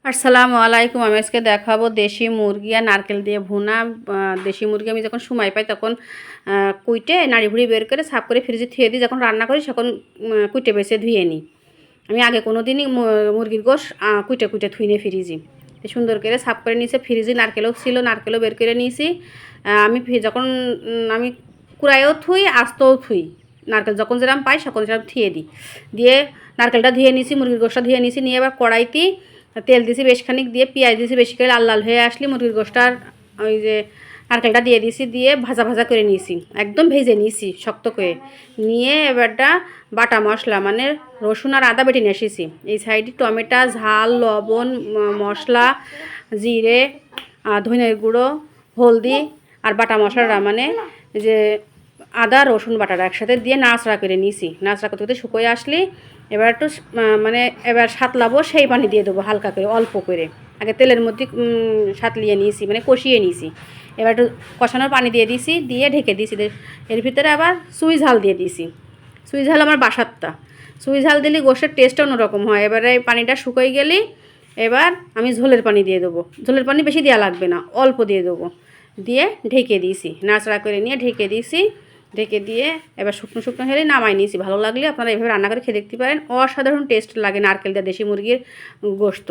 আসসালামু আলাইকুম। আমি আজকে দেখাবো দেশি মুরগি আর নারকেল দিয়ে ভুনা। দেশি মুরগি আমি যখন সময় পাই তখন কুইটে নাড়ি ভুড়ি বের করে সাফ করে ফ্রিজে থুয়ে দিই, যখন রান্না করি তখন কুইটে বেছে ধুয়ে নিই। আমি আগে কোনো দিনই মুরগির গোশ কুইটে কুইটে ধুই নিই ফ্রিজে। সুন্দর করে সাফ করে নিয়েছি। ফ্রিজে নারকেলও ছিল, নারকেলও বের করে নিয়েছি। আমি যখন আমি কুড়াইও থুই, আস্তও থুই। নারকেল যখন যেরকম পাই তখন সেরকম থুয়ে দিই। দিয়ে নারকেলটা ধুয়ে নিয়েছি, মুরগির গোশটা ধুয়ে নিয়েছি। নিয়ে এবার কড়াইতে তেল দিয়েছি বেশ খানিক, দিয়ে পেঁয়াজ দিয়েছি বেশি করে, লাল লাল হয়ে আসলে মুরগির গোশটার ওই যে নারকেলটা দিয়ে দিয়েছি, দিয়ে ভাজা ভাজা করে নিয়েছি, একদম ভেজে নিয়েছি শক্ত করে। নিয়ে এবারটা বাটা মশলা মানে রসুন আর আদা বেটে নিয়ে এসেছি। এই সাইডে টমেটো, ঝাল, লবণ, মশলা, জিরে, ধনের গুঁড়ো, হলদি আর বাটা মশলাটা মানে যে আদা রসুন বাটাটা একসাথে দিয়ে নাড়াচাড়া করে নিয়েছি। নাড়াচাড়া করতে করতে শুকোয় আসলে এবার একটু মানে এবার সাতলাবো, সেই পানি দিয়ে দেবো হালকা করে, অল্প করে। আগে তেলের মধ্যে সাতলিয়ে নিয়েছি, মানে কষিয়ে নিয়েছি। এবার একটু কষানোর পানি দিয়ে দিয়েছি, দিয়ে ঢেকে দিয়েছি। এর ভিতরে আবার চুই ঝাল দিয়ে দিয়েছি। চুই ঝাল আমার বাসারটা। চুই ঝাল দিলে গোশের টেস্টটা অন্যরকম হয়। এবারে পানিটা শুকিয়ে গেলে এবার আমি ঝোলের পানি দিয়ে দেবো। ঝোলের পানি বেশি দেওয়া লাগবে না, অল্প দিয়ে দেবো। দিয়ে ঢেকে দিয়েছি, নাড়াচাড়া করে নিয়ে ঢেকে দিয়েছি। ঢেকে দিয়ে এবার শুকনো শুকনো হলে নামাই নিয়েছি। ভালো লাগলে আপনারা এভাবে রান্না করে খেয়ে দেখতে পারেন, অসাধারণ টেস্ট লাগে নারকেল দিয়ে দেশি মুরগির গোশত।